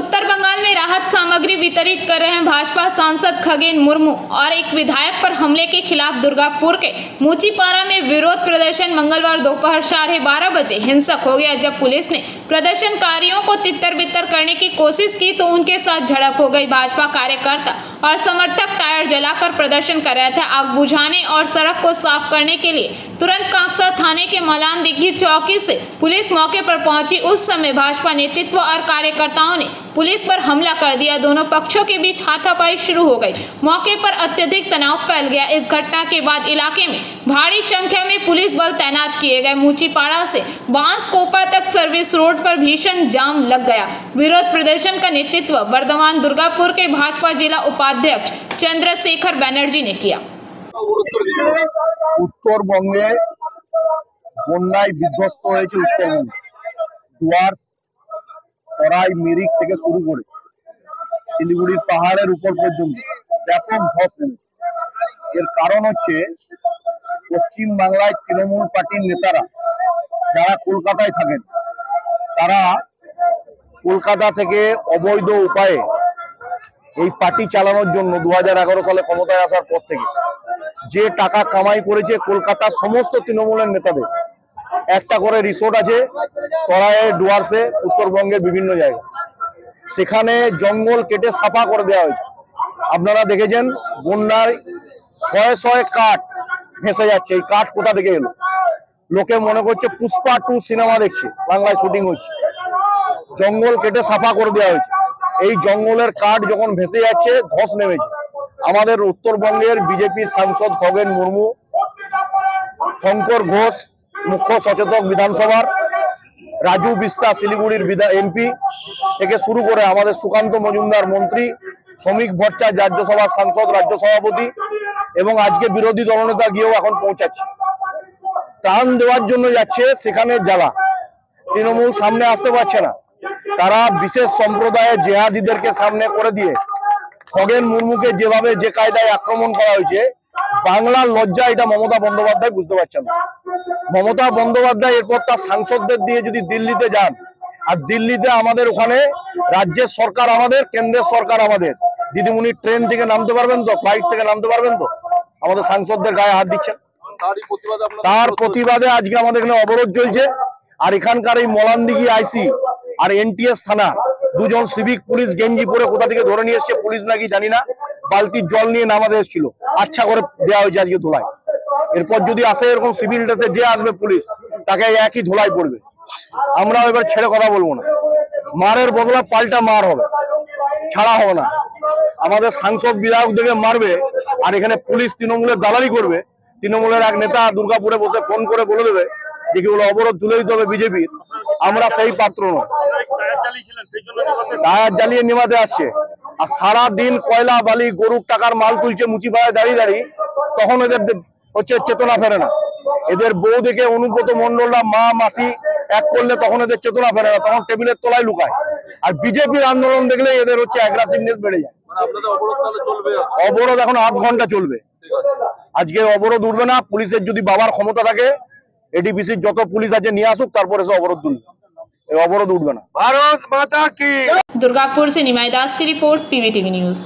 उत्तर बंगाल में राहत सामग्री वितरित कर रहे हैं भाजपा सांसद खगेन मुर्मू और एक विधायक पर हमले के खिलाफ दुर्गापुर के मुचीपारा में विरोध प्रदर्शन मंगलवार दोपहर 12:30 बजे हिंसक हो गया। जब पुलिस ने प्रदर्शनकारियों को तितर बितर करने की कोशिश की तो उनके साथ झड़प हो गई। भाजपा कार्यकर्ता और समर्थक टायर जलाकर प्रदर्शन कर रहे थे। आग बुझाने और सड़क को साफ करने के लिए तुरंत कांकसा थाने के मलान दिग्घी चौकी से पुलिस मौके पर पहुंची। उस समय भाजपा नेतृत्व और कार्यकर्ताओं ने पुलिस पर हमला कर दिया। दोनों पक्षों के बीच हाथापाई शुरू हो गई। मौके पर अत्यधिक तनाव फैल गया। इस घटना के बाद इलाके में भारी संख्या में पुलिस बल तैनात किए गए। मुचीपाड़ा से बांसकोपा तक सर्विस रोड पर भीषण जाम लग गया। विरोध प्रदर्शन का नेतृत्व बर्धमान दुर्गापुर के भाजपा जिला उपाध्यक्ष चंद्रशेखर बैनर्जी ने किया। उत्तरबंगे বন্যায় বিধ্বস্ত হয়েছে উত্তরবঙ্গ। ডুয়ার্স, তরাই, মিরিক থেকে শুরু করে শিলিগুড়ির পাহাড়ের উপর পর্যন্ত ব্যাপক ধস নেমেছে। এর কারণ হচ্ছে পশ্চিম বাংলায় তৃণমূল পার্টির নেতারা যারা কলকাতায় থাকেন, তারা কলকাতা থেকে অবৈধ উপায়ে এই পার্টি চালানোর জন্য 2011 সালে ক্ষমতায় আসার পর থেকে যে টাকা কামাই করেছে কলকাতার সমস্ত তৃণমূলের নেতাদের। একটা করে রিসোর্ট আছে তরায়ে, ডুয়ার্সে, উত্তরবঙ্গের বিভিন্ন জায়গায়। সেখানে জঙ্গল কেটে সাফা করে দেওয়া হয়েছে। আপনারা দেখেছেন বন্যায় শয়ে শয়ে কাঠ ভেসে যাচ্ছে। এই কাঠ কোথা থেকে এলো? লোকে মনে করছে পুষ্পা 2 সিনেমা দেখছে, বাংলায় শুটিং হচ্ছে। জঙ্গল কেটে সাফা করে দেওয়া হয়েছে। এই জঙ্গলের কাঠ যখন ভেসে যাচ্ছে, ধস নেমেছে। আমাদের উত্তরবঙ্গের বিজেপির সাংসদ খগেন মুর্মু, শঙ্কর ঘোষ মুখ্য সচেতক বিধানসভার, রাজু বিস্তা শিলিগুড়ির এমপি থেকে শুরু করে আমাদের সুকান্ত মজুমদার মন্ত্রী, শ্রমিক ভট্টাচার্য রাজ্যসভার সাংসদ, রাজ্য সভাপতি এবং আজকে বিরোধী দলনেতা গিয়েও এখন পৌঁছাচ্ছে। ত্রাণ দেওয়ার জন্য যাচ্ছে, সেখানে জ্বালা। তৃণমূল সামনে আসতে পারছে না। তারা বিশেষ সম্প্রদায়ের জেহাদিদেরকে সামনে করে দিয়ে খগেন মুর্মুকে যেভাবে যে কায়দায় আক্রমণ করা হয়েছে, বাংলার লজ্জা এটা মমতা বন্দ্যোপাধ্যায় বুঝতে পারছেন না। মমতা বন্দ্যোপাধ্যায় এরপর তার সাংসদদের দিয়ে যদি দিল্লিতে যান, আর দিল্লিতে আমাদের ওখানে রাজ্যের সরকার আমাদের, কেন্দ্রের সরকার আমাদের, দিদিমণি ট্রেন থেকে নামতে পারবেন তো, ফ্লাইট থেকে নামতে পারবেন তো? আমাদের সাংসদদের গায়ে হাত দিচ্ছেন। তার প্রতিবাদে আজকে আমাদের এখানে অবরোধ চলছে। আর এখানকার এই মলানদিঘি আইসি আর এনটিএস থানা দুজন সিভিক পুলিশ গেঞ্জি পরে কোথা থেকে ধরে নিয়ে এসছে, পুলিশ নাকি জানি না, বালতির জল নিয়ে নামাতে এসেছিল। আচ্ছা করে দেওয়া হয়েছে আজকে ধোলায়। এরপর যদি আসে এরকম সিভিল ড্রেসে যে আসবে পুলিশ, তাকে একই ধোলাই পড়বে। আমরা এবার ছেড়ে কথা বলবো না। মারের বদলা পাল্টা মার হবে, ছাড়া হবে না। আমাদের সাংসদ বিধায়কদেরকে মারবে আর এখানে পুলিশ তৃণমূলের দালালি করবে। তৃণমূলের এক নেতা দুর্গাপুরে বসে ফোন করে বলে দেবে যে কি বলে অবরোধ তুলে দিতে হবে বিজেপির। আমরা সেই পাত্র নয়। টায়ার জ্বালিয়ে নেমাতে আসছে আর সারা দিন কয়লা বালি গরুর টাকার মাল তুলছে মুচিপাড়ায় দাঁড়িয়ে দাঁড়িয়ে। তখন এদের হচ্ছে চেতনা ফেরে না। এদের বউ দেখে অনুব্রত মন্ডলরা মা মাসি এক করলে তখন এদের চেতনা ফেরে না, তখন টেবিলের তলায় লুকায়। আর বিজেপির আন্দোলন দেখলে এদের হচ্ছে অ্যাগ্রেসিভনেস বেড়ে যায়। অবরোধ এখন 8 ঘন্টা চলবে। আজকে অবরোধ উঠবে না। পুলিশের যদি বাবার ক্ষমতা থাকে, এডিপিসির যত পুলিশ আছে নিয়ে আসুক, তারপরে সে অবরোধ তুলবে। অবরোধ উঠবে না। ভারত মাতা কি। दुर्गापुर से निमाई दास की रिपोर्ट, पीवीटीवी न्यूज।